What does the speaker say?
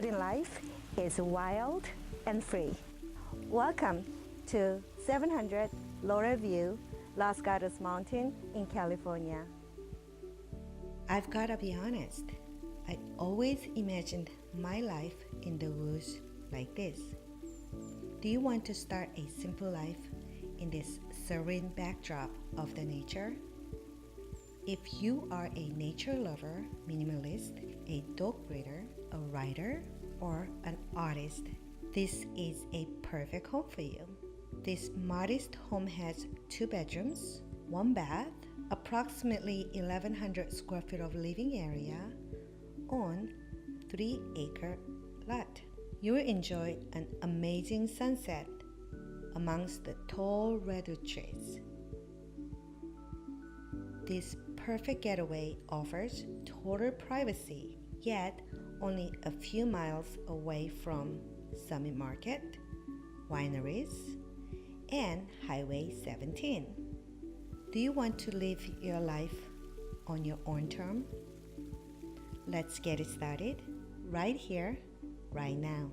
student life is wild and free. Welcome to 700 Laurel View, Los Gatos Mountain in California. I've gotta be honest, I always imagined my life in the woods like this. Do you want to start a simple life in this serene backdrop of the nature? If you are a nature lover, minimalist, a dog breeder, a writer, or an artist, this is a perfect home for you. This modest home has 2 bedrooms, 1 bath, approximately 1,100 square feet of living area on 3-acre lot. You will enjoy an amazing sunset amongst the tall redwood trees. This perfect getaway offers total privacy, yet only a few miles away from Summit Market, wineries, and Highway 17. Do you want to live your life on your own term? Let's get it started right here, right now.